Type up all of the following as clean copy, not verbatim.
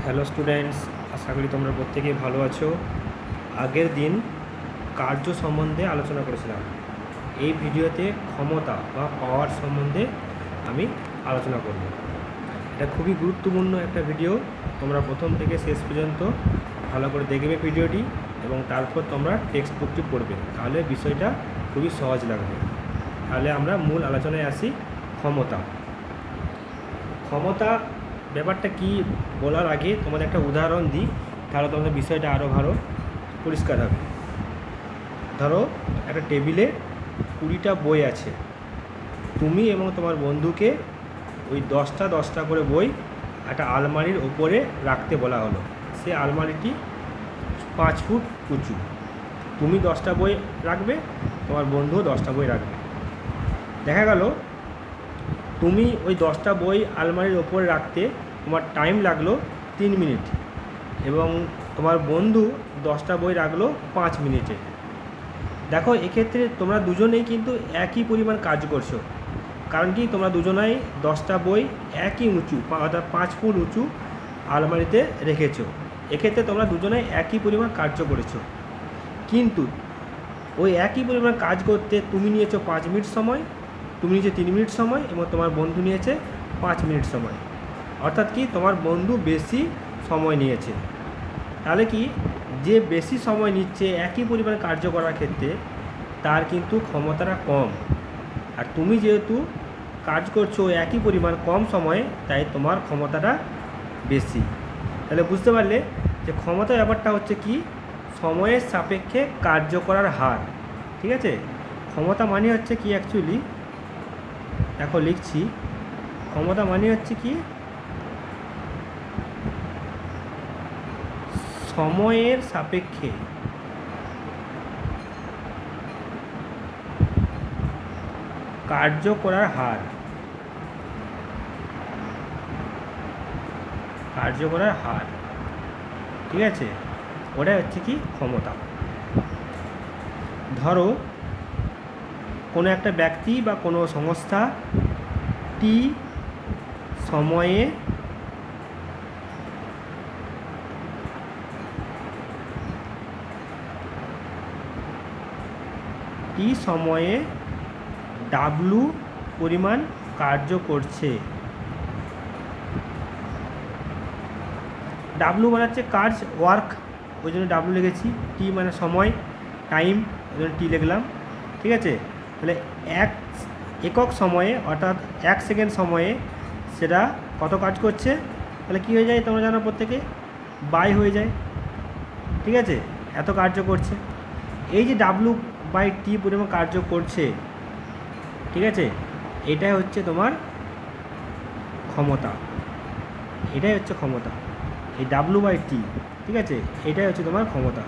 Hello students, আশা করি তোমরা প্রত্যেকেই ভালো আছো। আগের দিন কার্য সম্বন্ধে আলোচনা করেছিলাম। এই ভিডিওতে ক্ষমতা বা পাওয়ার সম্বন্ধে আমি আলোচনা করব। এটা খুবই গুরুত্বপূর্ণ একটা ভিডিও। তোমরা প্রথম থেকে শেষ পর্যন্ত ভালো করে দেখবে ভিডিওটি এবং তারপর তোমরা টেক্সট বুকটি পড়বে, তাহলে বিষয়টা খুবই সহজ লাগবে। তাহলে আমরা মূল আলোচনায় আসি। ক্ষমতা ক্ষমতা ব্যাপারটা কি বলার আগে তোমাদের একটা উদাহরণ দিই, তাহলে তোমাদের বিষয়টা আরও ভালো পরিষ্কার হবে। ধরো একটা টেবিলে 20টা বই আছে। তুমি এবং তোমার বন্ধুকে ওই 10টা করে বই একটা আলমারির ওপরে রাখতে বলা হলো। সে আলমারিটি 5 ফুট উঁচু। তুমি 10টা বই রাখবে, তোমার বন্ধুও 10টা বই রাখবে। দেখা গেল তুমি ওই 10টা বই আলমারির ওপরে রাখতে তোমার টাইম লাগলো 3 মিনিট এবং তোমার বন্ধু 10টা বই রাখলো 5 মিনিটে। দেখো, এক্ষেত্রে তোমরা দুজনেই কিন্তু একই পরিমাণ কাজ করছো। কারণ কি, তোমরা দুজনাই 10টা বই একই উঁচু, অর্থাৎ 5 ফুট উঁচু আলমারিতে রেখেছো। এক্ষেত্রে তোমরা দুজনেই একই পরিমাণ কার্য করেছো, কিন্তু ওই একই পরিমাণ কাজ করতে তুমি নিয়েছো 5 মিনিট সময়, তুমি নিয়েছো 3 মিনিট সময় এবং তোমার বন্ধু নিয়েছে 5 মিনিট সময়। অর্থাৎ কি, তোমার বন্ধু বেশি সময় নিয়েছে। তাহলে কি, যে বেশি সময় নিচ্ছে একই পরিমাণ কার্য করার ক্ষেত্রে তার কিন্তু ক্ষমতাটা কম। আর তুমি যেহেতু কাজ করছো একই পরিমাণ কম সময়ে, তাই তোমার ক্ষমতাটা বেশি। তাহলে বুঝতে পারলে যে ক্ষমতা ব্যাপারটা হচ্ছে কি, সময়ের সাপেক্ষে কার্য করার হার। ঠিক আছে, ক্ষমতা মানে হচ্ছে কি, অ্যাকচুয়ালি দেখো লিখছি, ক্ষমতা মানে হচ্ছে কি, সময়ের সাপেক্ষে কার্য করার হার। ঠিক আছে, ওটাই হচ্ছে কি ক্ষমতা। ধরো কোনো একটা ব্যক্তি বা কোনো সংস্থা টি সময়ে ডাব্লু পরিমাণ কার্য করছে। ডাব্লু মানে হচ্ছে কাজ, ওয়ার্ক, ওই জন্য ডাব্লু লিখেছি। টি মানে সময়, টাইম, ওই জন্য টি লিখলাম। ঠিক আছে, তাহলে একক সময়ে অর্থাৎ 1 সেকেন্ড সময়ে সেটা কত কাজ করছে, তাহলে কী হয়ে যায় তোমরা জানো প্রত্যেকে, বাই হয়ে যায়। ঠিক আছে, এত কার্য করছে। এই যে ডাব্লু বাই টি পরিমাণ কার্য করছে, ঠিক আছে, এটাই হচ্ছে তোমার ক্ষমতা। এটাই হচ্ছে ক্ষমতা, এই ডাব্লু বাই টি। ঠিক আছে, এটাই হচ্ছে তোমার ক্ষমতা।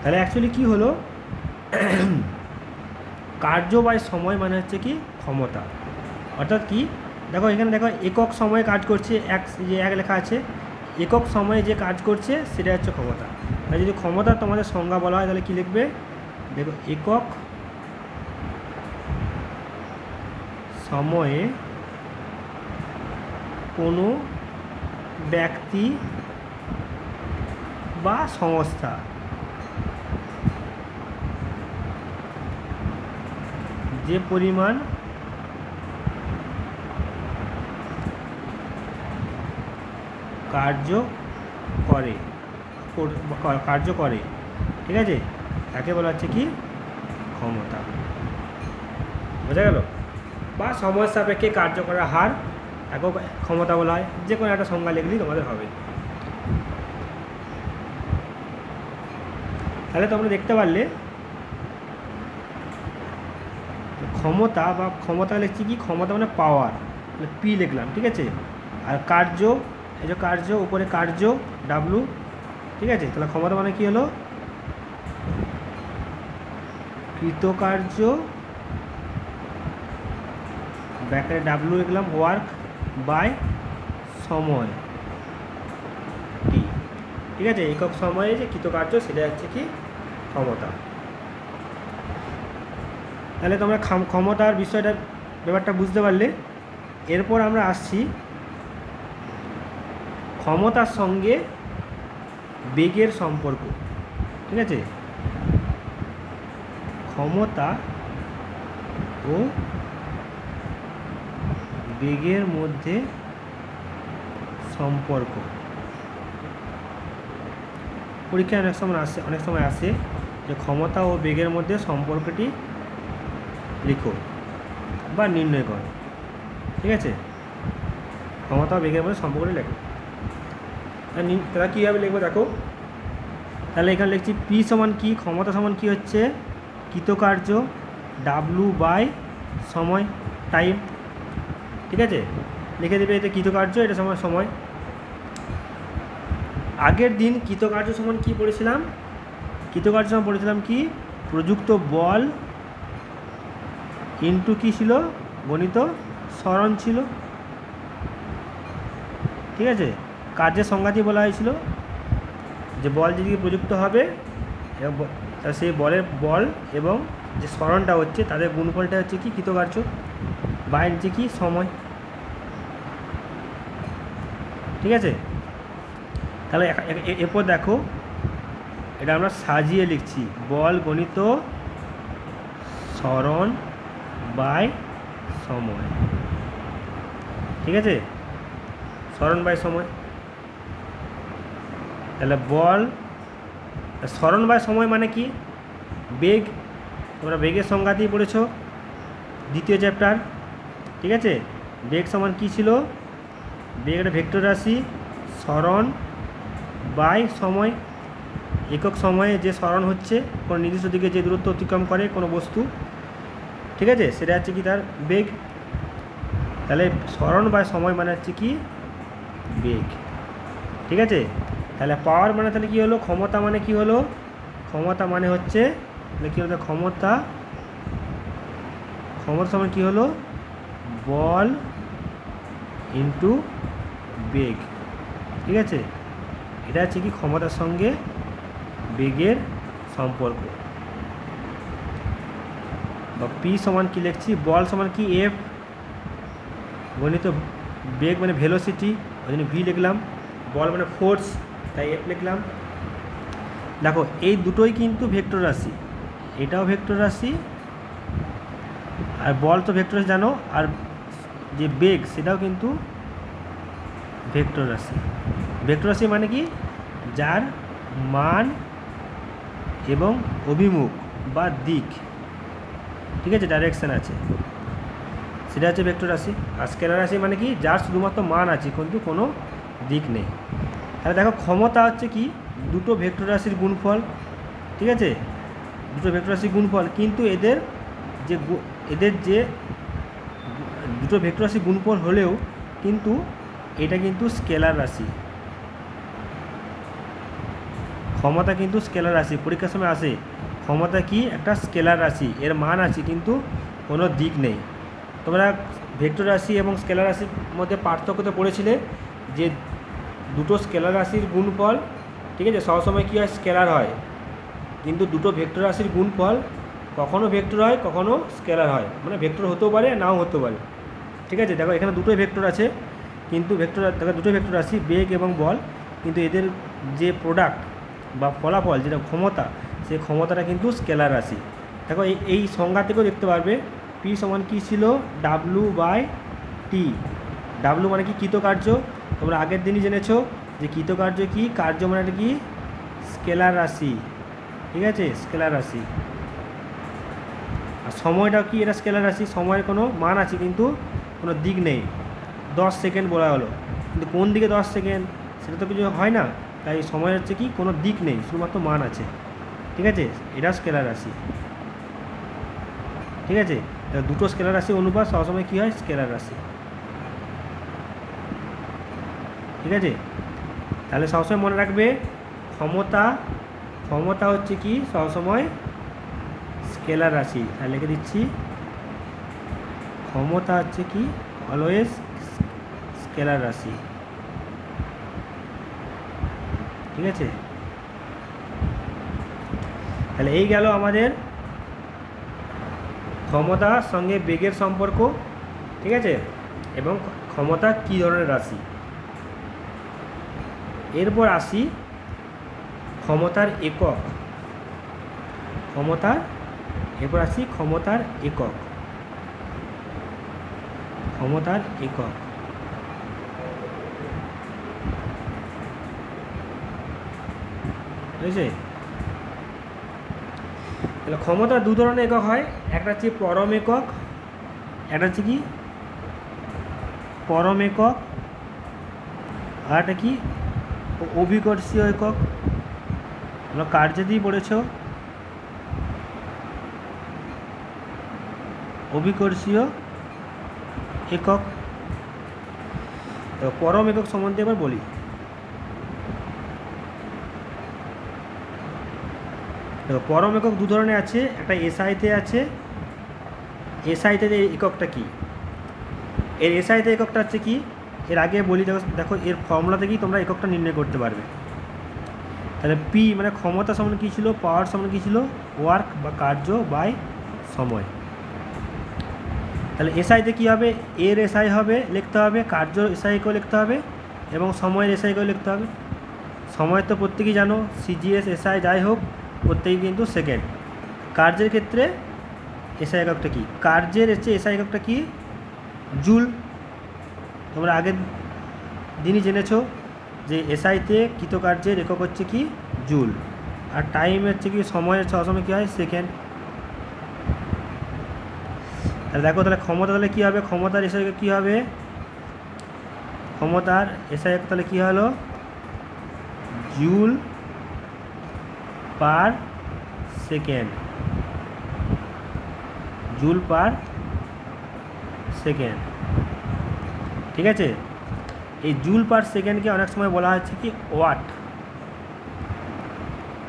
তাহলে অ্যাকচুয়ালি কি হলো, কার্য বাই সময় মানে হচ্ছে কি ক্ষমতা। অর্থাৎ কি, দেখো এখানে দেখো একক সময়ে কাজ করছে, এক লেখা আছে, একক সময়ে যে কাজ করছে সেটা হচ্ছে ক্ষমতা। আর যদি ক্ষমতা তোমাদের সংজ্ঞা বলা হয় তাহলে কী লিখবে, দেখো একক সময়ে কোনো ব্যক্তি বা সংস্থা যে পরিমাণ কার্য করে, ঠিক আছে, তাকে বলা হচ্ছে কি ক্ষমতা। বোঝা গেল? বা সময়ের সাপেক্ষে কার্য করার হার একক ক্ষমতা বলা হয়। যে কোনো একটা সংজ্ঞা লিখলেই তোমাদের হবে। তাহলে তোমরা দেখতে পারলে ক্ষমতা বা ক্ষমতা লিখছি কি, ক্ষমতা মানে পাওয়ার, পি লিখলাম। ঠিক আছে, আর কার্য, এই যে কার্য, উপরে কার্য ডাব্লু। ঠিক আছে, তাহলে ক্ষমতা মানে কি হলো, কৃতকার্য, ব্যাকারে ডাব্লু লিখলাম, ওয়ার্ক বাই সময় টি। ঠিক আছে, একক সময়ে যে কৃতকার্য সেটা হচ্ছে কি ক্ষমতা। তাহলে তোমরা ক্ষমতার বিষয়টা ব্যাপারটা বুঝতে পারলে। এরপর আমরা আসছি ক্ষমতার সঙ্গে বেগের সম্পর্ক। ঠিক আছে, ক্ষমতা ও বেগের মধ্যে সম্পর্ক। পরীক্ষায় অনেক সময় আসে যে ক্ষমতা ও বেগের মধ্যে সম্পর্কটি লিখো বা নির্ণয় করো। ঠিক আছে, ক্ষমতা ও বেগের মধ্যে সম্পর্কটি লেখো। তাহলে কীভাবে লিখবো দেখো। তাহলে এখানে লিখছি পি সমান কি, ক্ষমতা সমান কি হচ্ছে কৃতকার্য, ডাব্লু বাই সময়, টাইম। ঠিক আছে, লিখে দেবে এতে কৃতকার্য, এটা সময়। আগের দিন কৃতকার্য সমান কি পড়েছিলাম? কৃতকার্য সমান পড়েছিলাম কি প্রযুক্ত বল ইন্টু কি ছিল গণিত সরণ ছিল। ঠিক আছে, কার্যের সংজ্ঞাটি বলা হয়েছিল যে বল যেদিকে প্রযুক্ত হবে সেই বল এবং যে সরণটা হচ্ছে তাদের গুণফলটা হচ্ছে কি কৃতকার্য, বাই হচ্ছে কি সময়। ঠিক আছে, তাহলে এরপর দেখো এটা আমরা সাজিয়ে লিখছি বল গণিত সরণ বাই সময়। ঠিক আছে, সরণ বাই সময়। তাহলে বল সরণ বাই সময় মানে কি বেগ, তোমরা বেগের সংজ্ঞাতেই পড়েছ দ্বিতীয় চ্যাপ্টার। ঠিক আছে, বেগ সমান কি ছিল? বেগ একটা ভেক্টর রাশি, সরণ বাই সময়। একক সময়ে যে সরণ হচ্ছে কোনো নির্দিষ্ট দিকে যে দূরত্ব অতিক্রম করে কোনো বস্তু, ঠিক আছে, সেটা হচ্ছে কি তার বেগ। তাহলে সরণ বাই সময় মানে হচ্ছে কি বেগ। ঠিক আছে, তাহলে পাওয়ার মানে তাহলে কী হলো? ক্ষমতা মানে কি হলো? ক্ষমতা মানে হচ্ছে কী হলো? ক্ষমতা সমান কী হলো? বল ইন্টু বেগ। ঠিক আছে, এটা হচ্ছে কি ক্ষমতার সঙ্গে বেগের সম্পর্ক। বা পি সমান কি লিখছি? বল সমান কি এফ গণিত বেগ মানে ভেলোসিটি, ওই জন্য ভি লিখলাম। বল মানে ফোর্স, তাই এফ লিখলাম। দেখো এই দুটোই কিন্তু ভেক্টর রাশি, এটাও ভেক্টর রাশি আর বল তো ভেক্টর রাশি জানো, আর যে বেগ সেটাও কিন্তু ভেক্টর রাশি। ভেক্টর রাশি মানে কি যার মান এবং অভিমুখ বা দিক, ঠিক আছে, ডাইরেকশান আছে, সেটা হচ্ছে ভেক্টর রাশি। আর স্কেলার রাশি মানে কি যার শুধুমাত্র মান আছে কিন্তু কোনো দিক নেই। তাহলে দেখো ক্ষমতা হচ্ছে কি দুটো ভেক্টর রাশির গুণফল। ঠিক আছে, দুটো ভেক্টর রাশির গুণফল, কিন্তু এদের যে দুটো ভেক্টর রাশির গুণফল হলেও কিন্তু এটা কিন্তু স্কেলার রাশি। ক্ষমতা কিন্তু স্কেলার রাশি, পরীক্ষার সময় আসে ক্ষমতা কি একটা স্কেলার রাশি, এর মান আছে কিন্তু কোনো দিক নেই। তোমরা ভেক্টর রাশি এবং স্কেলার রাশির মধ্যে পার্থক্যতে পড়েছিলে যে দুটো স্কেলার রাশির গুণফল, ঠিক আছে, সবসময় কী হয় স্কেলার হয়, কিন্তু দুটো ভেক্টর রাশির গুণফল কখনও ভেক্টর হয় কখনও স্কেলার হয়, মানে ভেক্টর হতেও পারে নাও হতে পারে। ঠিক আছে, দেখো এখানে দুটোই ভেক্টর আছে, কিন্তু দেখো দুটোই ভেক্টর রাশি বেগ এবং বল, কিন্তু এদের যে প্রোডাক্ট বা ফলাফল যেটা ক্ষমতা, সেই ক্ষমতাটা কিন্তু স্কেলার রাশি। দেখো এই সংজ্ঞা থেকেও দেখতে পারবে পি সমান কী ছিল ডাব্লু বাই টি। ডাব্লু মানে কি কৃতকার্য, তোমরা আগের দিনই জেনেছো যে কৃতকার্য কি, কার্য মানে কি স্কেলার রাশি। ঠিক আছে, স্কেলার রাশি। আর সময়টাও কি এটা স্কেলার রাশি, সময়ের কোনো মান আছে কিন্তু কোনো দিক নেই। 10 সেকেন্ড বলা হলো, কিন্তু কোন দিকে 10 সেকেন্ড সেটা তো কিছু হয় না, তাই সময় হচ্ছে কি কোনো দিক নেই, শুধুমাত্র মান আছে। ঠিক আছে, এটা স্কেলার রাশি। ঠিক আছে, দুটো স্কেলার রাশি অনুপাত সবসময় কী হয় স্কেলার রাশি। ঠিক আছে, তাহলে সবসময় মনে রাখবে ক্ষমতা হচ্ছে কি সবসময় স্কেলার রাশি। তাহলে লিখে দিচ্ছি ক্ষমতা হচ্ছে কি অলওয়েজ স্কেলার রাশি। ঠিক আছে, তাহলে এই গেল আমাদের ক্ষমতার সঙ্গে বেগের সম্পর্ক, ঠিক আছে, এবং ক্ষমতা কী ধরনের রাশি। এরপর আসি ক্ষমতার একক। এরপর আসি ক্ষমতার একক। বুঝেছে? তাহলে ক্ষমতার দু ধরনের একক হয়, একটা হচ্ছে পরম একক, একটা হচ্ছে কি পরম একক, আর একটা কি অভিকর্ষীয় একক। তোমরা কার্যেতেই পড়েছ অভিকর্ষীয় একক। তো পরম একক সম্বন্ধে এবার বলি। দেখো পরম একক দু ধরনের আছে, একটা এসআইতে আছে। এসআইতে এককটা কি, এর এসআইতে এককটা হচ্ছে কি, এর আগে বলি। দেখো এর ফর্মুলা থেকেই তোমরা এককটা নির্ণয় করতে পারবে। তাহলে পি মানে ক্ষমতা সমান কী ছিল, পাওয়ার সমান কী ছিল, ওয়ার্ক বা কার্য বাই সময়। তাহলে এসআইতে কী হবে, এর এসআই হবে লিখতে হবে, কার্য এসআইকেও লিখতে হবে, এবং সময়ের এসআইকেও লিখতে হবে। সময় তো প্রত্যেকেই জানো, সিজিএস এসআই যাই হোক প্রত্যেকেই কিন্তু সেকেন্ড। কার্যের ক্ষেত্রে এসআই এককটা কী, কার্যের এসআই এককটা কী, জুল। তোমরা আগের দিনই জেনেছো যে এসআইতে কৃতকার্যের একক হচ্ছে কি জুল, আর টাইম হচ্ছে কি সময়ের সবসময় কী হয় সেকেন্ড। তাহলে দেখো তাহলে ক্ষমতা তাহলে কী হবে, ক্ষমতার এসআই কী হবে, ক্ষমতার এসআই তাহলে কী হলো, joule per second. Joule per second, ঠিক আছে। এই জুল পার সেকেন্ডকে অনেক সময় বলা হচ্ছে কি ওয়াট,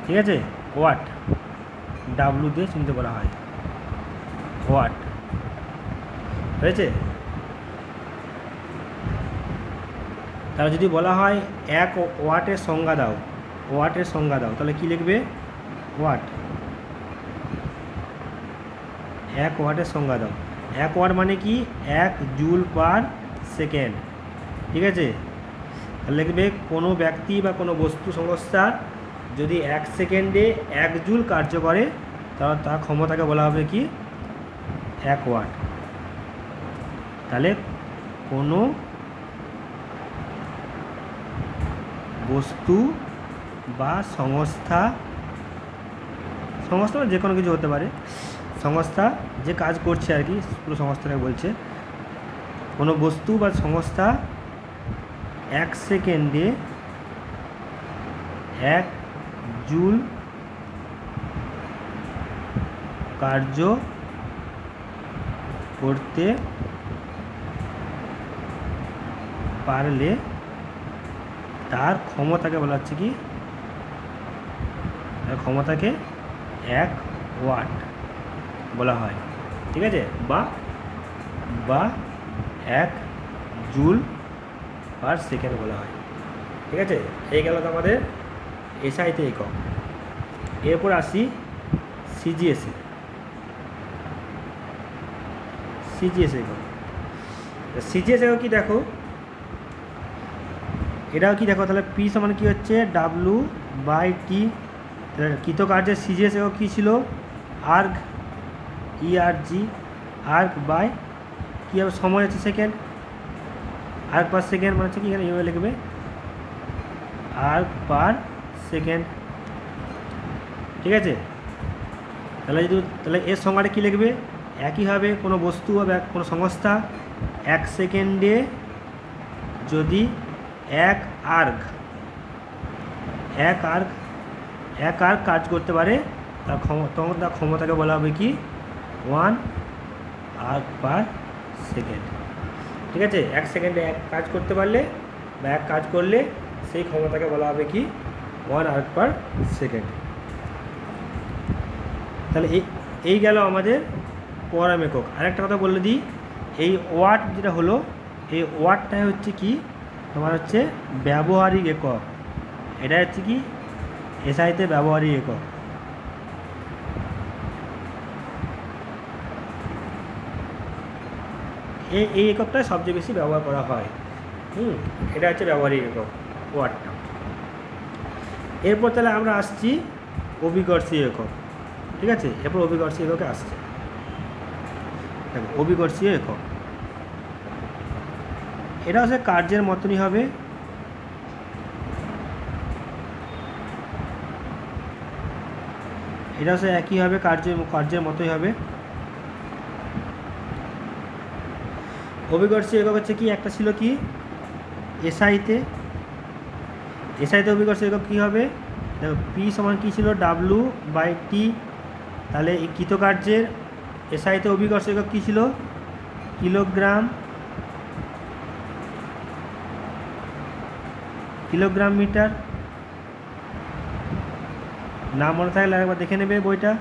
ঠিক আছে, ওয়াট ডাব্লু দিয়ে চিনতে বলা হয়, ওয়াট, হয়েছে। তাহলে যদি বলা হয় এক ওয়াটের সংজ্ঞা দাও, ওয়াটের সংজ্ঞা দাও, তাহলে কি লিখবে, ওয়াট। এক ওয়াটের সংজ্ঞা দাও, এক ওয়াট মানে কি এক জুল পার সেকেন্ড, ঠিক আছে। লিখবে কোনো ব্যক্তি বা কোনো বস্তু সংস্থা যদি 1 সেকেন্ডে 1 জুল কার্য করে তাহলে তার ক্ষমতাকে বলা হবে কি 1 ওয়াট। তাহলে কোনো বস্তু বা সংস্থা যে কোনো কিছু হতে পারে, সংস্থা যে কাজ করছে আর কি, পুরো সংস্থাটাকে বলছে, কোনো বস্তু বা সংস্থা 1 সেকেন্ডে 1 জুল কার্য করতে পারলে তার ক্ষমতাকে বলা হচ্ছে কি, তার ক্ষমতাকে 1 ওয়াট বলা হয়, ঠিক আছে, বা 1 জুল পার সেকেন্ড বলা হয়, ঠিক আছে। এই গেল তো আমাদের এসআইতে একক। এরপর আসি সিজিএসে। একক, সিজিএস একক কি দেখো, এটাও কি দেখো, তাহলে পি সমান কী হচ্ছে ডাব্লু বাই টি। কৃতকার্যের সিজিএস একক কী ছিল, আর্গ, ইআরজি, আর্গ বাই কী হবে, সময় হচ্ছে সেকেন্ড, আর্গ পার সেকেন্ড মানে হচ্ছে কি, এখানে এইভাবে লিখবে আর্গ পার সেকেন্ড, ঠিক আছে। তাহলে এর সংজ্ঞাটা কী লিখবে, একই হবে কোনো বস্তু বা কোনো সংস্থা 1 সেকেন্ডে যদি 1 আর্গ কাজ করতে পারে তখন তার ক্ষমতাকে বলা হবে কি 1 আর্গ পার সেকেন্ড, ঠিক আছে। 1 সেকেন্ডে 1 কাজ করতে পারলে বা 1 কাজ করলে সেই ক্ষমতাকে বলা হবে কি 1 আর্গ পার সেকেন্ড। তাহলে এই গেল আমাদের পরম একক। আরেকটা কথা বলে দিই, এই ওয়াট যেটা হলো, এই ওয়াটটাই হচ্ছে কি তোমার হচ্ছে ব্যবহারিক একক, এটা হচ্ছে কি এসআইতে ব্যবহারিক একক। এই এককটা সবচেয়ে বেশি ব্যবহার করা হয়। এটা হচ্ছে ব্যবহারিক একক ওয়াটটা। এরপর তাহলে আমরা আসছি অভিকর্ষী একক। ঠিক আছে, এরপর অভিকর্ষী এককে আসছে। দেখো অভিকর্ষী একক এটা হচ্ছে কার্যের মতনই হবে। এটা হচ্ছে একই হবে, কার্যের মতোই হবে। অভিকর্ষী একক হচ্ছে কি, একটা ছিল কি এসআইতে অভিকর্ষী একক কী হবে, দেখো পি সমান কী ছিল W/T। তাহলে এই কৃতকার্যের এসআইতে অভিকর্ষী একক কী ছিল, কিলোগ্রাম মিটার। না মনে থাকলে একবার দেখে নেবে বইটা।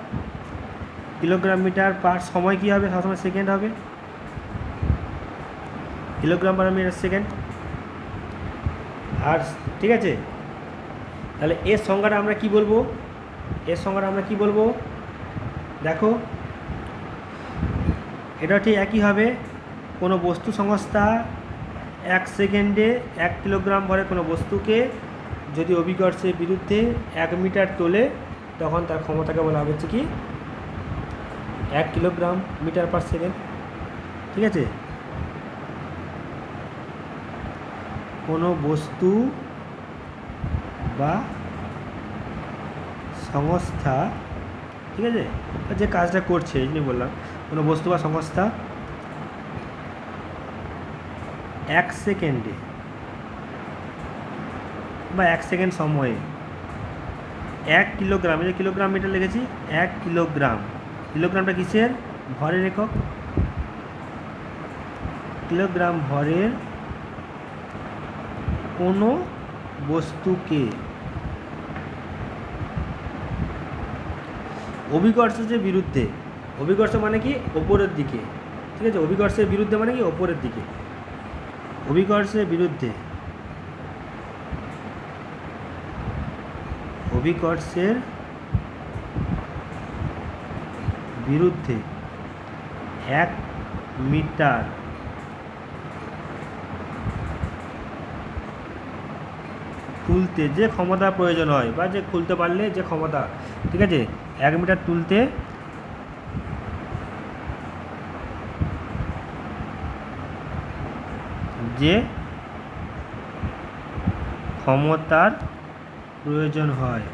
কিলোগ্রাম মিটার পার সময় কী হবে, সবসময় সেকেন্ড হবে, কিলোগ্রাম পার মিটার সেকেন্ড। আর ঠিক আছে, তাহলে এর সংজ্ঞাটা আমরা কি বলবো, দেখো এটা ঠিক একই হবে। কোনো বস্তু সংস্থা 1 সেকেন্ডে 1 কিলোগ্রাম ভরে কোনো বস্তুকে যদি অভিকর্ষের বিরুদ্ধে 1 মিটার তোলে, তখন তার ক্ষমতাকে বলা হচ্ছে কি 1 কিলোগ্রাম মিটার পার সেকেন্ড। ঠিক আছে, কোনো বস্তু বা সংস্থা, ঠিক আছে, যে কাজটা করছে এই জন্যই বললাম, কোনো বস্তু বা সংস্থা 1 সেকেন্ডে বা 1 সেকেন্ড সময়ে 1 কিলোগ্রাম, এই যে কিলোগ্রাম মিটার লিখেছি, 1 কিলোগ্রামটা কিসের, ভরের একক। কিলোগ্রাম ভরের কোনো বস্তুকে অভিকর্ষের বিরুদ্ধে, অভিকর্ষ মানে কি ওপরের দিকে, ঠিক আছে, অভিকর্ষের বিরুদ্ধে মানে কি ওপরের দিকে, অভিকর্ষের বিরুদ্ধে 1 মিটার তুলতে যে ক্ষমতা প্রয়োজন হয়, বা যে খুলতে পারলে যে ক্ষমতা, ঠিক আছে, 1 মিটার তুলতে যে ক্ষমতার প্রয়োজন হয়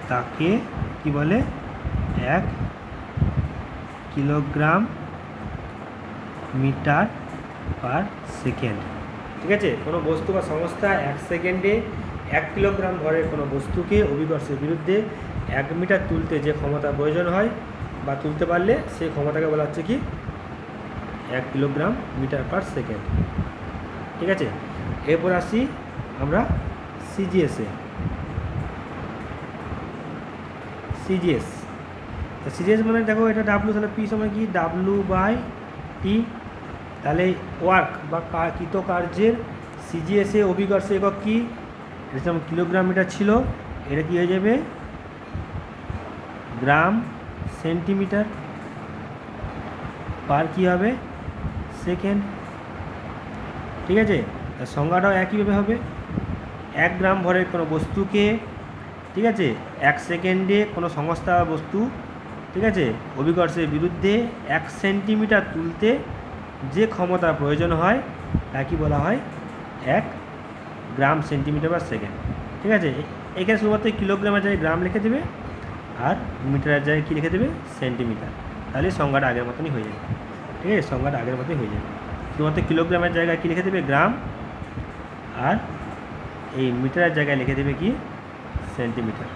তাকে কি বলে, 1 কিলোগ্রাম মিটার পার সেকেন্ড। ঠিক আছে, কোনো বস্তু বা সংস্থা 1 সেকেন্ডে 1 কিলোগ্রাম ভরের কোনো বস্তুকে অভিকর্ষের বিরুদ্ধে 1 মিটার তুলতে যে ক্ষমতা প্রয়োজন হয় বা তুলতে পারলে সেই ক্ষমতাকে বলা হচ্ছে কি 1 কিলোগ্রাম মিটার পার সেকেন্ড। ঠিক আছে, এরপর আসি আমরা সিজিএসে। সিজিএস মানে দেখো এটা ডাব্লু, তাহলে পি সমান কি W/T। তাহলে ওয়ার্ক বা কৃতকার্যের সিজিএসে অভিকর্ষ একক কি, এটা যেমন কিলোগ্রাম মিটার ছিল, এটা কি হয়ে যাবে গ্রাম সেন্টিমিটার পার কি হবে সেকেন্ড। ঠিক আছে, সংজ্ঞাটাও একইভাবে হবে। 1 গ্রাম ভরের কোনো বস্তুকে, ঠিক আছে, 1 সেকেন্ডে কোনো সংস্থা বা বস্তু, ঠিক আছে, অভিকর্ষের বিরুদ্ধে 1 সেন্টিমিটার তুলতে যে ক্ষমতার প্রয়োজন হয় তাকে বলা হয় 1 গ্রাম সেন্টিমিটার পার সেকেন্ড। ঠিক আছে, এখানে শুধুমাত্র কিলোগ্রামের জায়গায় গ্রাম লিখে দেবে আর মিটারের জায়গায় কী লিখে দেবে সেন্টিমিটার, তাহলে সংজ্ঞাটা আগের মতনই হয়ে যাবে। ঠিক আছে, সংজ্ঞাটা আগের মতোই হয়ে যাবে, শুধুমাত্র কিলোগ্রামের জায়গায় কী লিখে দেবে গ্রাম, আর এই মিটারের জায়গায় লিখে দেবে কি সেন্টিমিটার।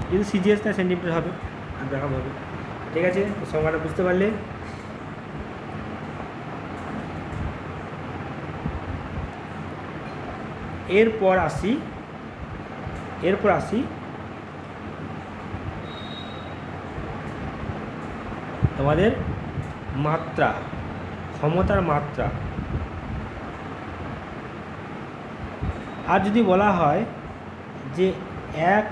কিন্তু সিজিএসটা সেন্টিমিটার হবে আর গ্রাম হবে। ঠিক আছে, সংজ্ঞাটা বুঝতে পারলে। এরপর আসি তোমাদের মাত্রা, ক্ষমতার মাত্রা। আর যদি বলা হয় যে 1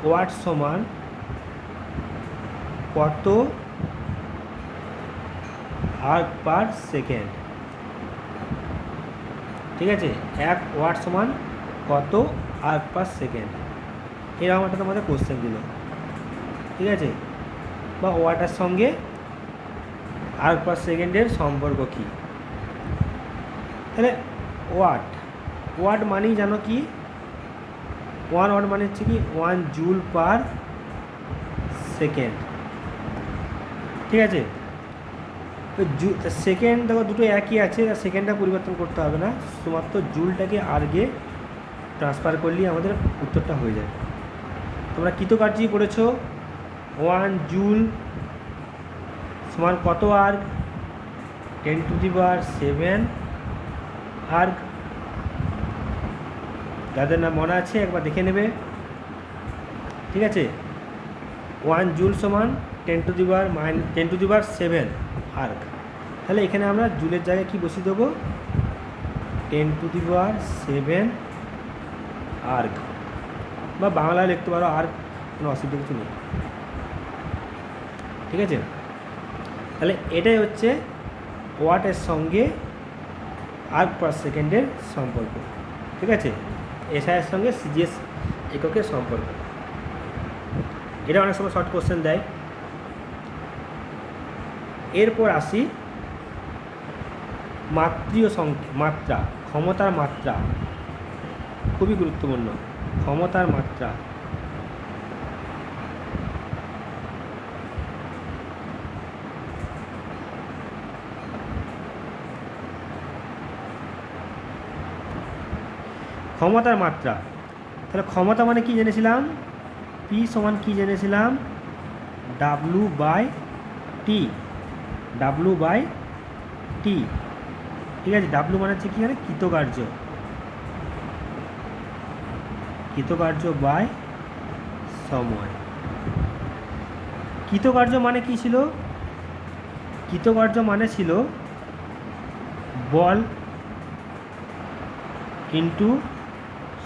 ওয়াট সমান কত আর্ক পার সেকেন্ড। ঠিক আছে, 1 ওয়াট সমান কত আর্ক পার সেকেন্ড, এরকম একটা তোমাদের কোশ্চেন দিল। ঠিক আছে, বা ওয়াটের সঙ্গে আর্ক পার সেকেন্ডের সম্পর্ক কী। তাহলে ওয়াট মানেই জানো কি, 1 ওয়াট মানে হচ্ছে কি 1 জুল পার সেকেন্ড। ঠিক আছে, সেকেন্ড দেখো দুটো একই আছে, সেকেন্ডটা পরিবর্তন করতে হবে না, শুধুমাত্র জুলটাকে আর্গে ট্রান্সফার করলেই আমাদের উত্তরটা হয়ে যায়। তোমরা কৃতকার্যই পড়েছো, 1 জুল সমান কত আর্গ, 10⁻7 আর্গ। যাদের না মনে আছে একবার দেখে নেবে। ঠিক আছে, 1 জুল সমান 10⁻7 আর্গ। তাহলে এখানে আমরা জুলের জায়গায় কি বসিয়ে দেবো, 10⁻7 আর্গ, বা বাংলায় লিখতে পারো আর্গ, কোনো অসুবিধা কিছু নেই। ঠিক আছে, তাহলে এটাই হচ্ছে ওয়াটের সঙ্গে আর্গ পার সেকেন্ডের সম্পর্ক। ঠিক আছে, এসআইয়ের সঙ্গে সিজিএস এককের সম্পর্ক। এটা অনেক সময় শর্ট কোশ্চেন দেয়। এরপর আসি মাত্রা, ক্ষমতার মাত্রা, খুবই গুরুত্বপূর্ণ। ক্ষমতার মাত্রা, ক্ষমতার মাত্রা। তাহলে ক্ষমতা মানে কি জেনেছিলাম, পি সমান কি জেনেছিলাম, W/T। ঠিক আছে, ডাব্লু মানে হচ্ছে কি, কৃতকার্য বাই সময়। কৃতকার্য মানে কি ছিল, কৃতকার্য মানে ছিল বল ইন্টু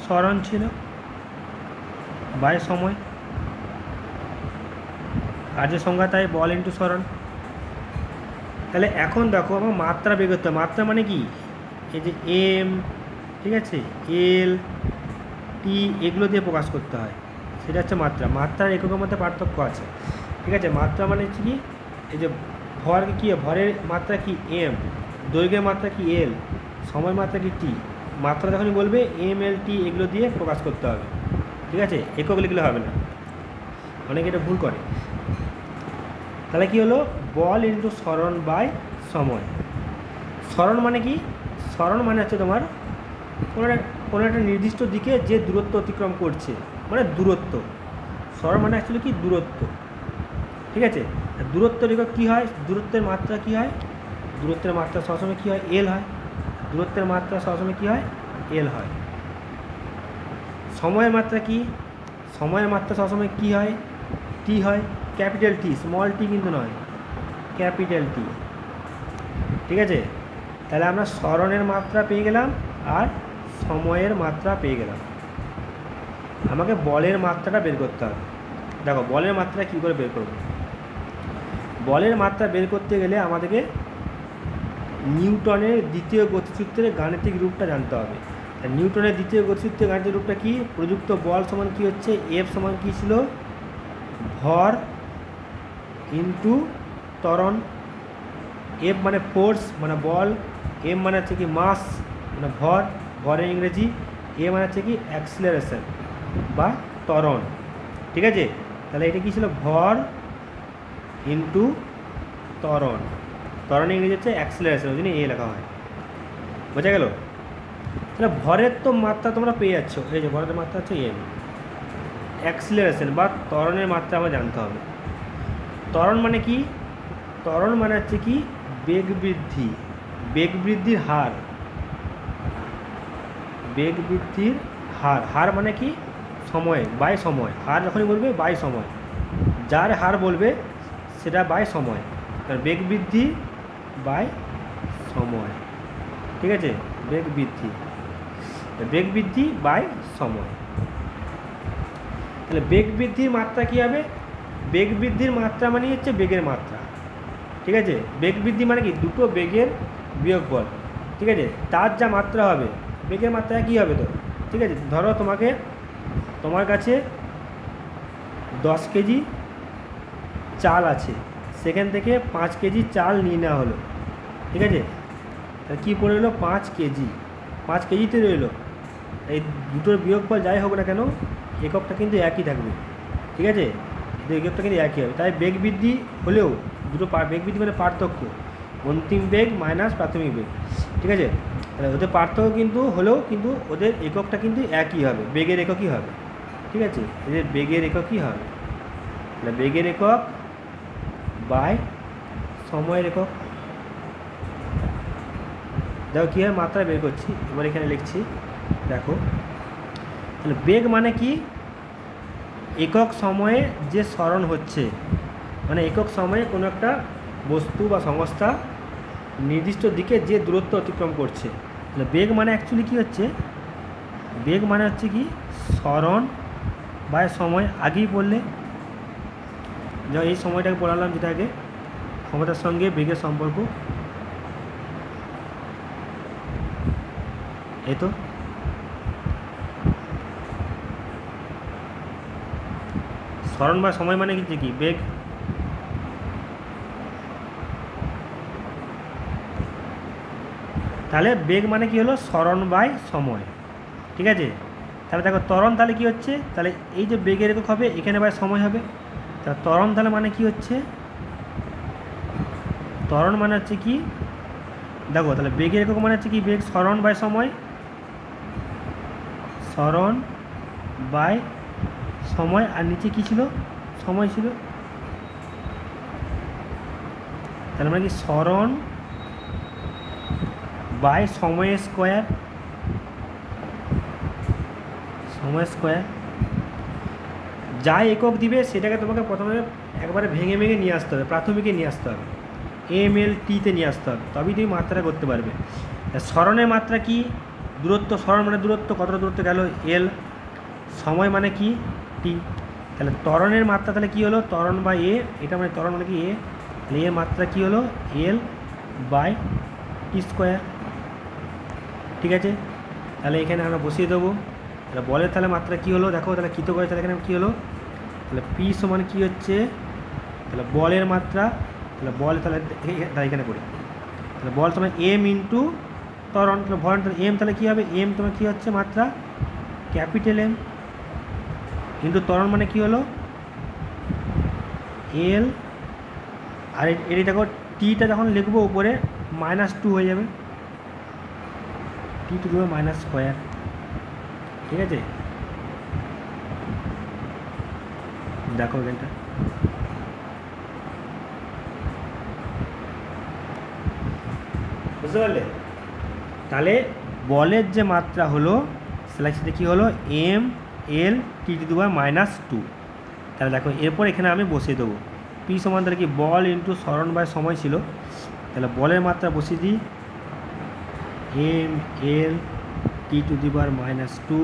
সরণ ছিল বাই সময়, কার্যের সংজ্ঞা তাই বল ইন্টু সরণ। তাহলে এখন দেখো আমার মাত্রা বের করতে হবে। মাত্রা মানে কি, এই যে এম, ঠিক আছে, এল, টি, এগুলো দিয়ে প্রকাশ করতে হয়, সেটা হচ্ছে মাত্রা। মাত্রার এককের মধ্যে পার্থক্য আছে। ঠিক আছে, মাত্রা মানে হচ্ছে কি, এই যে ভর কি, ভরের মাত্রা কি এম, দৈর্ঘ্যের মাত্রা কি এল, সময় মাত্রা কি টি। মাত্রা যখনই বলবে এম, এল, টি এগুলো দিয়ে প্রকাশ করতে হবে। ঠিক আছে, একক লিখলে হবে না, অনেকে এটা ভুল করে। তাহলে কি হলো, বল ইন্টু সরণ বাই সময়। সরণ মানে কি, সরণ মানে হচ্ছে তোমার কোনো একটা নির্দিষ্ট দিকে যে দূরত্ব অতিক্রম করছে, মানে দূরত্ব। সরণ মানে অ্যাকচুয়ালি কি, দূরত্ব। ঠিক আছে, দূরত্বের একক কী হয়, দূরত্বের মাত্রা কী হয়, দূরত্বের মাত্রা সবসময় কী হয়, এল হয়। দূরত্বের মাত্রা সবসময় কী হয়, এল হয়। সময়ের মাত্রা কি, সময়ের মাত্রা সবসময় কী হয়, টি হয়, ক্যাপিটাল টি, স্মল টি কিন্তু নয়, ক্যাপিটাল টি। ঠিক আছে, তাহলে আমরা সরণের মাত্রা পেয়ে গেলাম আর সময়ের মাত্রা পেয়ে গেলাম। আমাকে বলের মাত্রাটা বের করতে হবে। দেখো বলের মাত্রা কী করে বের করব, বলের মাত্রা বের করতে গেলে আমাদেরকে নিউটনের দ্বিতীয় গতিসূত্রের গাণিতিক রূপটা জানতে হবে। নিউটনের দ্বিতীয় গতিসূত্রের গাণিতিক রূপটা কি, প্রযুক্ত বল সমান কী হচ্ছে, এফ সমান কী ছিল, ভর ইন্টু ত্বরণ। এফ মানে ফোর্স মানে বল, এম মানে হচ্ছে কি মাস মানে ভর, ভরের ইংরেজি, এ মানে হচ্ছে কি অ্যাক্সিলারেশন বা ত্বরণ। ঠিক আছে, তাহলে এটা কী ছিল, ভর ইন্টু ত্বরণ। ত্বরণের ইংরেজি হচ্ছে অ্যাক্সিলারেশন, ওই জন্য এ লেখা হয়। বোঝা গেল? তাহলে ভরের তো মাত্রা তোমরা পেয়ে যাচ্ছ, এই যে ভরের মাত্রা হচ্ছে এম। অ্যাক্সিলারেশন বা ত্বরণের মাত্রা আমার জানতে হবে। ত্বরণ মানে কি, ত্বরণ মানে হচ্ছে কি বেগ বৃদ্ধি, বেগ বৃদ্ধির হার, বেগ বৃদ্ধির হার। হার মানে কি, সময় বাই সময়। হার যখনই বলবে বাই সময়, যার হার বলবে সেটা বাই সময়। তার বেগ বৃদ্ধি বাই সময়। ঠিক আছে, বেগ বৃদ্ধি, বেগ বৃদ্ধি বাই সময়। তাহলে বেগ বৃদ্ধির মাত্রা কী হবে, বেগ বৃদ্ধির মাত্রা মানে হচ্ছে বেগের মাত্রা, ঠিক আছে। বেগ বৃদ্ধি মানে কি দুটো বেগের বিয়োগফল, ঠিক আছে। তার যা মাত্রা হবে বেগের মাত্রা কী হবে তো, ঠিক আছে। ধরো তোমার কাছে 10 কেজি চাল আছে, সেখান থেকে 5 কেজি চাল নিয়ে নেওয়া হলো, ঠিক আছে। তাহলে কী পড়ে রইলো 5 কেজি, 5 কেজিতে রইলো। এই দুটোর বিয়োগফল যাই হোক না কেন এককটা কিন্তু একই থাকবে, ঠিক আছে। এককটা কিন্তু একই হবে। তাই বেগ বৃদ্ধি হলেও দুটো বেগ বৃদ্ধি মানে পার্থক্য, অন্তিম বেগ মাইনাস প্রাথমিক বেগ, ঠিক আছে। তাহলে ওদের পার্থক্য কিন্তু হলেও কিন্তু ওদের এককটা কিন্তু একই হবে, বেগের এককই হবে, ঠিক আছে। এদের বেগের এককই হবে। তাহলে বেগের একক বাই সময়ের একক। দেখো কী হয়, মাত্রা বের করছি, এবার এখানে লিখছি, দেখো। তাহলে বেগ মানে কি, একক সময়ে যে সরণ হচ্ছে, মানে একক সময়ে কোনো একটা বস্তু বা সংস্থা নির্দিষ্ট দিকে যে দূরত্ব অতিক্রম করছে। তাহলে বেগ মানে অ্যাকচুয়ালি কী হচ্ছে, বেগ মানে হচ্ছে কি সরণ বাই সময়। আগেই বললে যা এই সময়টাকে পড়ালাম, যেটা আগে ক্ষমতার সঙ্গে বেগের সম্পর্ক, এই তো। সরণ বা সময় মানে কি বেগ। তাহলে বেগ মানে কি হলো সরণ বাই সময়, ঠিক আছে। তাহলে দেখো ত্বরণ তাহলে কি হচ্ছে, তাহলে এই যে বেগের একক হবে এখানে বাই সময় হবে। তা ত্বরণ তাহলে মানে কি হচ্ছে, ত্বরণ মানে হচ্ছে কি, দেখো তাহলে বেগের একক মানে হচ্ছে কি বেগ সরণ বাই সময়, সরণ বাই সময়, আর নিচে কি ছিল সময় ছিল। তাহলে মানে কি সরণ বাই সময় স্কোয়ার, সময় স্কোয়ার। যা একক দিবে সেটাকে তোমাকে প্রথমে একবারে ভেঙে ভেঙে নিয়ে আসতে হবে, প্রাথমিকে নিয়ে আসতে হবে, MLT-তে নিয়ে আসতে হবে, তবেই তুমি মাত্রাটা করতে পারবে। সরণের মাত্রা কি, দূরত্ব, সরণ মানে দূরত্ব, কতটা দূরত্ব গেল L, সময় মানে কি T। তাহলে ত্বরণের মাত্রা তাহলে কি হলো, ত্বরণ বাই A, এটা মানে ত্বরণ মানে কি A, তাহলে এর মাত্রা কি হলো L বাই T স্কোয়ার, ঠিক আছে। তাহলে এখানে আমরা বসিয়ে দেবো। তাহলে বলের তাহলে মাত্রা কী হলো, দেখো তাহলে কৃত করে, তাহলে এখানে কী হলো, তাহলে পি সমান কী হচ্ছে, তাহলে বলের মাত্রা, তাহলে বল তাহলে এখানে করি, তাহলে বল সমান M ইন্টু ত্বরণ, তাহলে ভরণ, তাহলে M তাহলে কী হবে, M তোমার কী হচ্ছে মাত্রা ক্যাপিটাল M ইন্টু ত্বরণ মানে কী হলো L, আর এটি দেখো টিটা যখন লিখবো উপরে -2 হয়ে যাবে, T to the minus square, ঠিক আছে। দেখো এখানটা বুঝতে পারলে। তাহলে বলের যে মাত্রা হলো সেটা কী হলো MLT টু দি -2। তাহলে দেখো এরপর এখানে আমি বসিয়ে দেবো পি সমান, তাহলে কি বল ইন্টু সরণ বাই সময় ছিল, তাহলে বলের মাত্রা বসিয়ে দিই MLT টু দি -2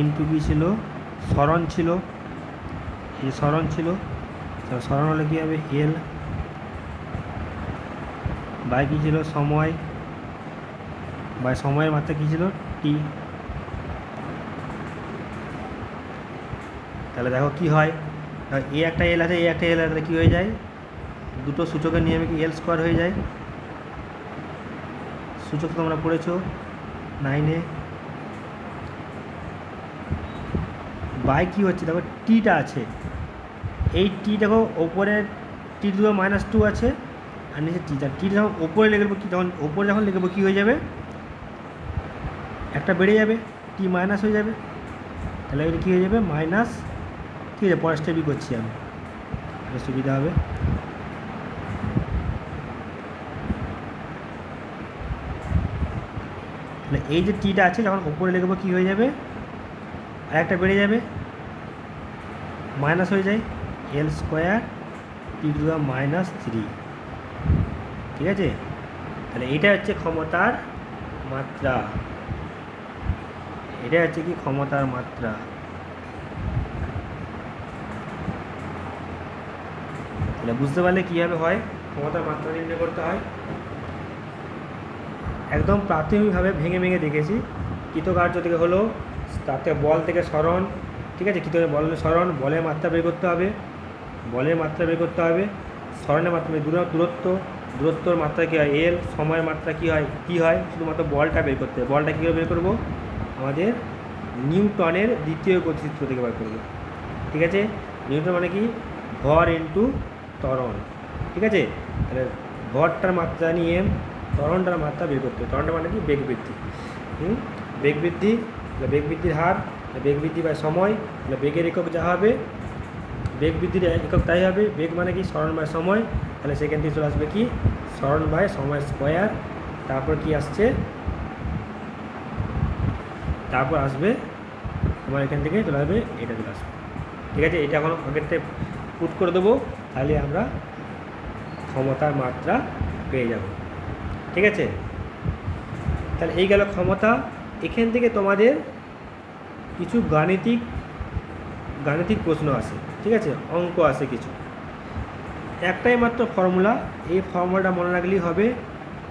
ইন্টু কী ছিল সরণ ছিল, এই সরণ ছিল, সরণ হলে কী হবে L বাই কী ছিল সময়, বাই সময়ের মাত্রা কী ছিল T। তাহলে দেখো কি হয়, এ একটা L আছে, এ একটা L আছে, কী হয়ে যায়, দুটো সূচকের নিয়মে কি L স্কোয়ার হয়ে যায়, সূচক তোমরা পড়েছো 9-এ। বাই কী হচ্ছে দেখো টিটা আছে, এই টি দেখো ওপরে T টু দি -2 আছে, আর নিচে টি, টি যখন ওপরে লিখবো কি, তখন ওপরে যখন লিখবো কী হয়ে যাবে, একটা বেড়ে যাবে, T মাইনাস হয়ে যাবে, তাহলে এটা কী হয়ে যাবে মাইনাস, ঠিক আছে। পরের স্টেপই করছি আমি, সুবিধা হবে। তাহলে এই যে টিটা আছে যখন ওপরে লিখবো কী হয়ে যাবে, আর একটা বেড়ে যাবে, মাইনাস হয়ে যায় L square T to the -3, ঠিক আছে। তাহলে এটা হচ্ছে ক্ষমতার মাত্রা, এটা হচ্ছে কি ক্ষমতার মাত্রা। এটা বুঝতে পারলে কীভাবে হয় ক্ষমতার মাত্রা নির্ণয় করতে হয়। একদম প্রাথমিকভাবে ভেঙে ভেঙে দেখেছি। কৃতকার্য থেকে হলো, তাতে বল থেকে সরণ, ঠিক আছে, কৃত বল সরণ, বলের মাত্রা বের করতে হবে, বলের মাত্রা বের করতে হবে, সরণের মাত্রা দূরত্বর মাত্রা কী হয় এল, সময়ের মাত্রা কী হয় শুধুমাত্র বলটা বের করতে হবে। বলটা কীভাবে বের করবো, আমাদের নিউটনের দ্বিতীয় গতিসূত্র থেকে বের করবো, ঠিক আছে। নিউটন মানে কি, ভর ইন্টু ত্বরণ, ঠিক আছে। তাহলে ভরটার মাত্রা নিয়ে ত্বরণটার মাত্রা বের করতে হবে। ত্বরণটা মানে কি, বেগ বৃদ্ধি, বেগ বৃদ্ধি, বেগ বৃদ্ধির হার, বেগ বৃদ্ধি বাই সময়, বেগের একক যা হবে বেগ বৃদ্ধির একক তাই হবে। বেগ মানে কি, সরণ বাই সময়, তাহলে সেখান থেকে চলে আসবে কি, সরণ বাই সময় স্কোয়ার। তারপর কি আসছে, তারপর আসবে আমার এখান থেকে চলে আসবে, এটা চলে আসবে, ঠিক আছে। এটা এখন আগের থেকে পুট করে দেবো, তাহলে আমরা ক্ষমতার মাত্রা পেয়ে যাব, ঠিক আছে। তাহলে এই গেল ক্ষমতা। এখান থেকে তোমাদের কিছু গাণিতিক প্রশ্ন আসে, ঠিক আছে, অঙ্ক আসে কিছু। একটাই মাত্র ফর্মুলা, এই ফর্মুলাটা মনে রাখলেই হবে।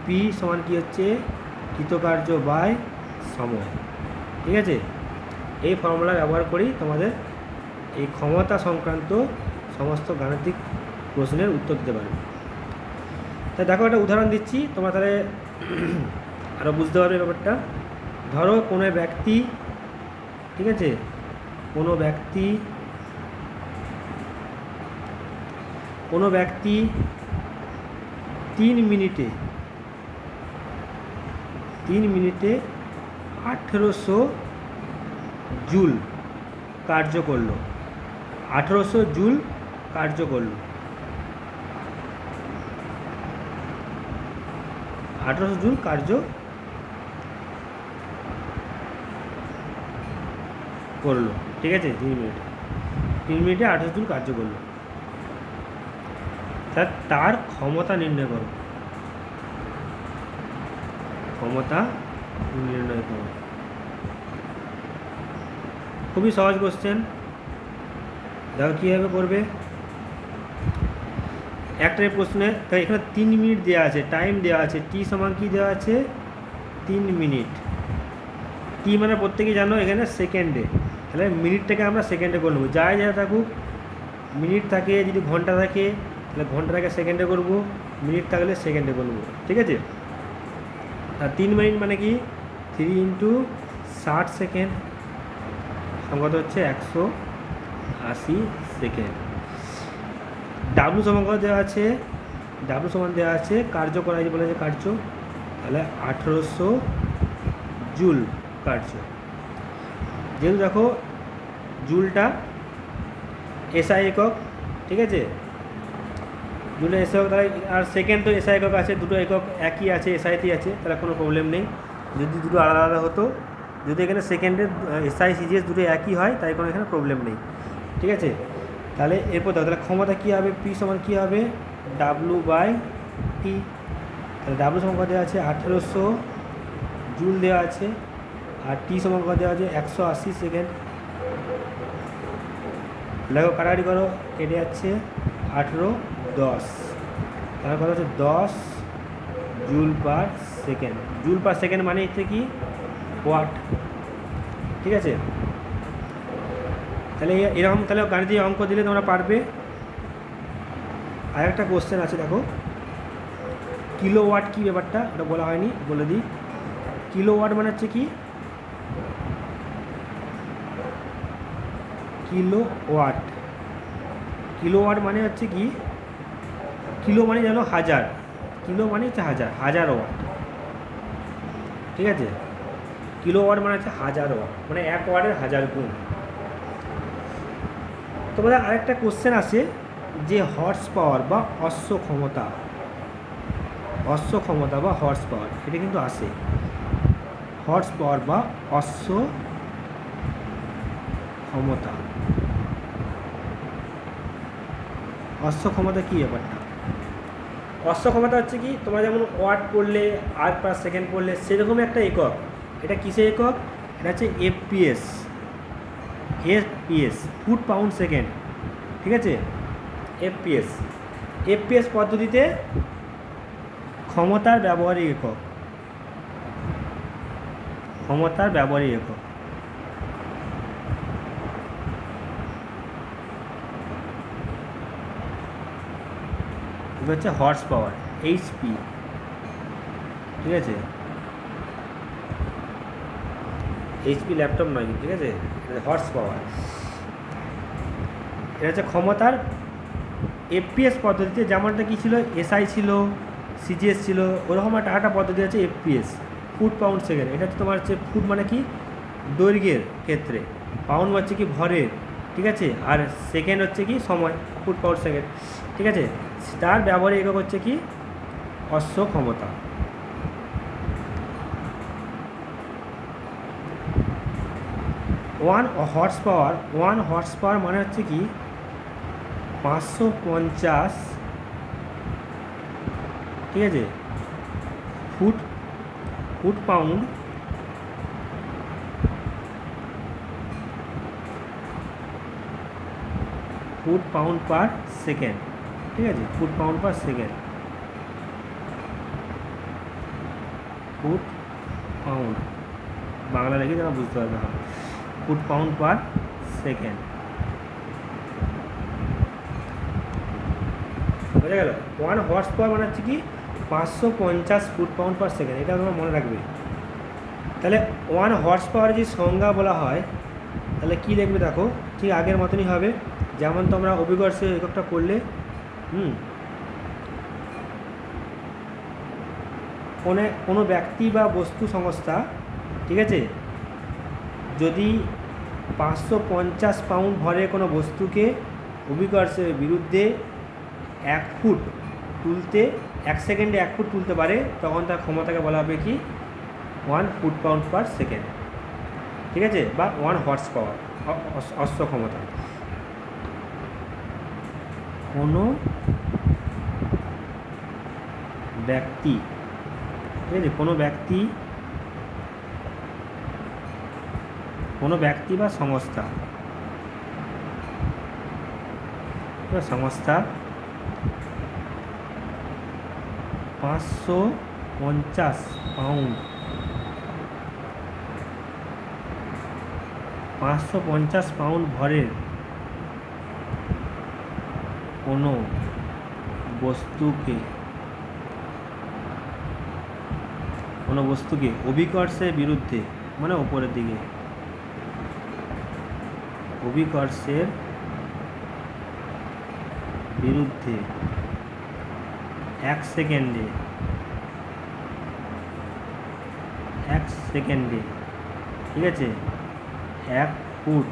পি সমান কী হচ্ছে, কৃতকার্য বাই সময়, ঠিক আছে। এই ফর্মুলা ব্যবহার করেই তোমাদের এই ক্ষমতা সংক্রান্ত সমস্ত গাণিতিক প্রশ্নের উত্তর দিতে পারবে। তাই দেখো একটা উদাহরণ দিচ্ছি, তোমরা তাহলে আরও বুঝতে পারবে ব্যাপারটা। ধরো কোনো ব্যক্তি, ঠিক আছে, কোনো ব্যক্তি 3 মিনিটে 1800 জুল কার্য করলো, 1800 জুল কার্য করলো, 1800 জুল কার্য করলো, ঠিক আছে। 3 মিনিটে 1800 জুল কার্য করলো। তার ক্ষমতা নির্ণয় করো, ক্ষমতা নির্ণয় করো। খুবই সহজ কোশ্চেন, দেখো কীভাবে করবে। একটাই প্রশ্নে এখানে 3 মিনিট দেওয়া আছে, টাইম দেওয়া আছে, টি সমান কি দেওয়া আছে, 3 মিনিট। টি মানে প্রত্যেকেই জানো এখানে সেকেন্ডে, তাহলে মিনিটটাকে আমরা সেকেন্ডে করে নেবো। যাই থাকুক, মিনিট থাকে, যদি ঘন্টা থাকে তাহলে ঘন্টাটাকে সেকেন্ডে করব, মিনিট থাকলে সেকেন্ডে করব, ঠিক আছে। আর 3 মিনিট মানে কি, 3 × 60 সেকেন্ড, সংখ্যাত হচ্ছে 180 সেকেন্ড। ডাব্লু সমান দেওয়া আছে, ডাব্লু সমান দেওয়া আছে কার্য করা বলেছে কার্য, তাহলে 1800 জুল কার্য। যেহেতু দেখো জুলটা এসআই একক, ঠিক আছে, জুলের এসআই একক, তাহলে আর সেকেন্ড তো এসআই একক আছে, দুটো একক একই আছে, এসআইতেই আছে, তাহলে কোনো প্রবলেম নেই। যদি দুটো আলাদা আলাদা হতো, যদি এখানে সেকেন্ডের এসআই সিজিএস দুটো একই হয়, তাই কোনো এখানে প্রবলেম নেই, ঠিক আছে। তাহলে এরপর দেখো, তাহলে ক্ষমতা কী হবে, পি সমান কী হবে, ডাব্লু বাই টি। তাহলে ডাব্লু সমান দেওয়া আছে 1800 জুল দেওয়া আছে, আর টি সমান দেওয়া আছে 180 সেকেন্ড। দেখো কাটাকাটি করো, কেটে যাচ্ছে 18 10, তাহলে কথা হচ্ছে 10 joule per second. Joule per second মানে হচ্ছে কি, ওয়াট, ঠিক আছে। তাহলে এরকম, তাহলে গাণিতিক অঙ্ক দিলে তোমরা পারবে। আর একটা কোশ্চেন আছে, দেখো কিলোওয়াট কী ব্যাপারটা, ওটা বলা হয়নি, বলে দিই। কিলোওয়াট মানে হচ্ছে কি, কিলোওয়াট মানে হচ্ছে কি, কিলো মানে জানো হাজার, কিলো মানে হচ্ছে হাজার ওয়াট, ঠিক আছে। কিলোওয়াট মানে হচ্ছে 1000 ওয়াট, মানে 1 ওয়াটের 1000 গুণ। তোমাদের আরেকটা কোশ্চেন আছে যে হর্স পাওয়ার বা অশ্ব ক্ষমতা বা হর্স পাওয়ার, এটা কিন্তু আসে। হর্স পাওয়ার বা অশ্ব ক্ষমতা, কী ব্যাপারটা। অশ্ব ক্ষমতা হচ্ছে কি, তোমরা যেমন ওয়াট পড়লে, আর পার সেকেন্ড পড়লে, সেরকমই একটা একক। এটা কিসের একক, এটা হচ্ছে এফপিএস, ফুট পাউন্ড সেকেন্ড, ঠিক আছে, এফপিএস। এফপিএস পদ্ধতিতে ক্ষমতার ব্যবহারিক একক, ক্ষমতার ব্যবহারিক একক। এটা হচ্ছে হর্স পাওয়ার, এইচপি। ঠিক আছে, এইচপি ল্যাপটপ নয়, ঠিক আছে, হর্স পাওয়ার। এটা হচ্ছে ক্ষমতার এফপিএস পদ্ধতিতে, যেমনটা কী ছিল, এসআই ছিল, সিজিএস ছিল, ওরকম একটা পদ্ধতি আছে এফপিএস, ফুট পাউন্ড সেকেন্ড। এটা হচ্ছে তোমার হচ্ছে ফুট মানে কি দৈর্ঘ্যের ক্ষেত্রে, পাউন্ড হচ্ছে কি ভরের, ঠিক আছে, আর সেকেন্ড হচ্ছে কি সময়, ফুট পাউন্ড সেকেন্ড। ঠিক আছে, তার ব্যবহারিক একক হচ্ছে কি অশ্ব ক্ষমতা। ওয়ান হর্স পাওয়ার মানে হচ্ছে কি 550, ঠিক আছে, ফুট পাউন্ড পার সেকেন্ড। ঠিক আছে, foot pound per second, foot pound Bangla লিখে যারা বুঝতে পারবে, হ্যাঁ, ফুট পাউন্ড পার সেকেন্ড। বোঝা গেল? ওয়ান হর্স পাওয়ার মানে হচ্ছে কি 550 ফুট পাউন্ড পার সেকেন্ড, এটা তোমরা মনে রাখবে। তাহলে ওয়ান হর্স পাওয়ারের যে সংজ্ঞা বলা হয়, তাহলে কী লিখবে দেখো, ঠিক আগের মতনই হবে, যেমন তোমরা অভিকর্ষের এককটা করলে। কোনো ব্যক্তি বা বস্তু সংস্থা, ঠিক আছে, যদি 550 পাউন্ড ভরের কোনো বস্তুকে অভিকর্ষের বিরুদ্ধে 1 ফুট তুলতে, 1 সেকেন্ডে 1 ফুট তুলতে পারে, তখন তার ক্ষমতাকে বলা হবে কি 1 ফুট পাউন্ড পার সেকেন্ড। ঠিক আছে, বা 1 হর্স পাওয়ার, অশ্ব ক্ষমতা। কোনো ব্যক্তি, ঠিক আছে, কোনো ব্যক্তি বা সংস্থা 550 পাউন্ড ভরের কোনো বস্তুকে অভিকর্ষের বিরুদ্ধে, মানে ওপরের দিকে, অভিকর্ষের বিরুদ্ধে 1 সেকেন্ডে, ঠিক আছে, 1 ফুট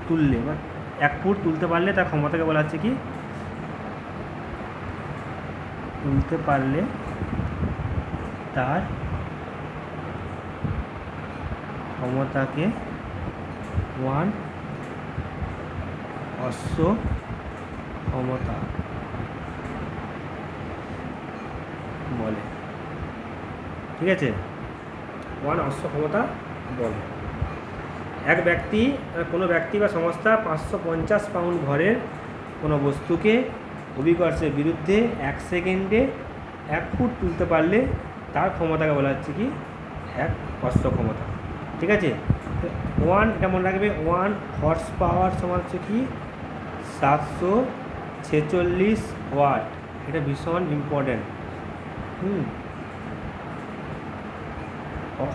তুললে বা 1 ফুট তুলতে পারলে তার ক্ষমতাকে বলা হচ্ছে কি, তুলতে পারলে তার ক্ষমতাকে 1 অশ্ব ক্ষমতা বলে। ঠিক আছে, 1 অশ্ব ক্ষমতা বলে। কোনো ব্যক্তি বা সংস্থা 550 পাউন্ড ভরের কোনো বস্তুকে অভিকর্ষের বিরুদ্ধে 1 সেকেন্ডে 1 ফুট তুলতে পারলে তার ক্ষমতাকে বলা হচ্ছে কি 1 অশ্ব ক্ষমতা। ঠিক আছে, 1, এটা মনে রাখবে, 1 হর্স পাওয়ার সমান হচ্ছে কি 746 ওয়াট। এটা ভীষণ ইম্পর্ট্যান্ট।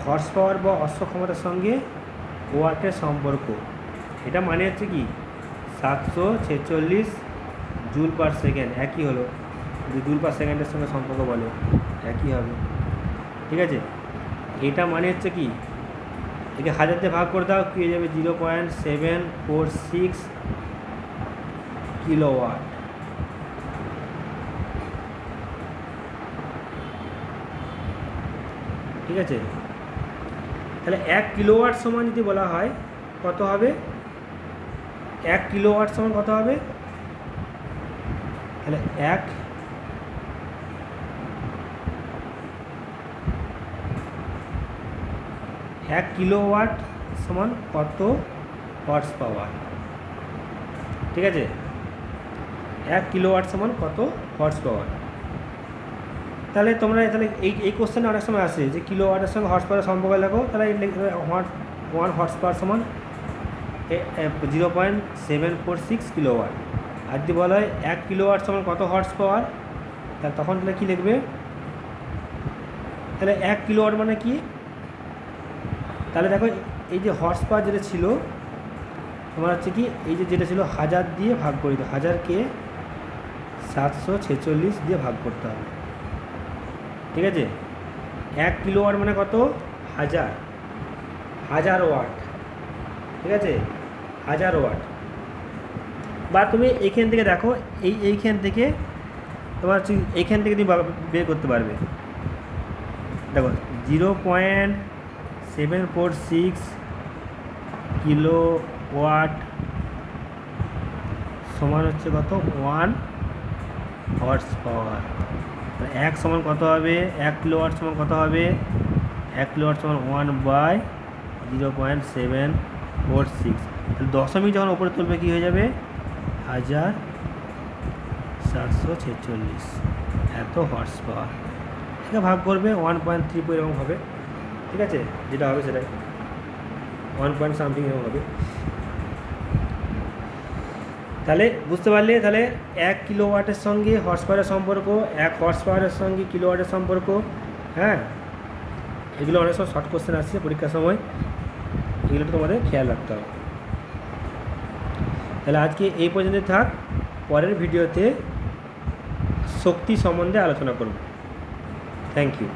হর্স পাওয়ার বা অশ্ব ক্ষমতার সঙ্গে ওয়াটের সম্পর্ক, এটা মানে হচ্ছে কি 746 জুল পার সেকেন্ড, একই হলো, যদি জুল পার সেকেন্ডের সঙ্গে সম্পর্ক বলে একই হবে। ঠিক আছে, এটা মানে হচ্ছে কি, একে 1000 দিয়ে ভাগ করে দাও, কি হয়ে যাবে 0.746 কিলোওয়াট। ঠিক আছে, তাহলে 1 কিলোওয়াট সমান যদি বলা হয় কত হবে, 1 কিলোওয়াট সমান কত হবে, তাহলে 1 কিলোওয়াট সমান কত হর্স পাওয়ার, ঠিক আছে? 1 কিলোওয়াট সমান কত হর্স পাওয়ার। তাহলে তোমরা তাহলে এই কোশ্চেনে অনেক সময় আসে যে কিলোওয়াটের সঙ্গে হর্স পাওয়ারের সম্পর্ক লেখো, তাহলে 1 হর্স পাওয়ার সমান 0.746 কিলোওয়াট। আর যদি বলা হয় 1 কিলোওয়াট সমান কত হর্স পাওয়ার, তাহলে তখন তাহলে কী লিখবে? তাহলে 1 কিলোওয়াট মানে কি? তাহলে দেখো এই যে হর্স পাওয়ার যেটা ছিল তোমার হচ্ছে কি, এই যে যেটা ছিল 1000 দিয়ে ভাগ করে দিতে, 1000কে 746 দিয়ে ভাগ করতে হবে, ঠিক আছে? 1 কিলোওয়াট মানে কত? 1000 ওয়াট, ঠিক আছে? 1000 ওয়াট। বা তুমি এইখান থেকে দেখো, এইখান থেকে তোমার হচ্ছে এইখান থেকে তুমি বের করতে পারবে। দেখো 0.746 কিলোওয়াট সমান হচ্ছে কত? 1 হর্স পাওয়ার। 1 সমান কত হবে? 1 কিলোওয়াট সমান কত হবে? 1 কিলোওয়াট সমান 1/0.746। তাহলে দশমিক যখন ওপরে তুলবে কী হয়ে যাবে? 1746, এত হর্স পাওয়ার। এটা ভাগ করবে 1.3 এরকম হবে, ঠিক আছে? যেটা হবে সেটাই 1 সামথিং এরকম হবে। তাহলে বুঝতে পারলে, তাহলে 1 কিলোওয়াটের সঙ্গে হর্স পাওয়ারের সম্পর্ক, 1 হর্স পাওয়ারের সঙ্গে কিলোওয়াটের সম্পর্ক, হ্যাঁ? এগুলো অনেক সময় শর্ট কোশ্চেন আসছে পরীক্ষার সময়, এগুলো তোমাদের খেয়াল রাখতে হবে। তাহলে আজকে এই পর্যন্ত থাক, পরের ভিডিওতে শক্তি সম্বন্ধে আলোচনা করব। Thank you.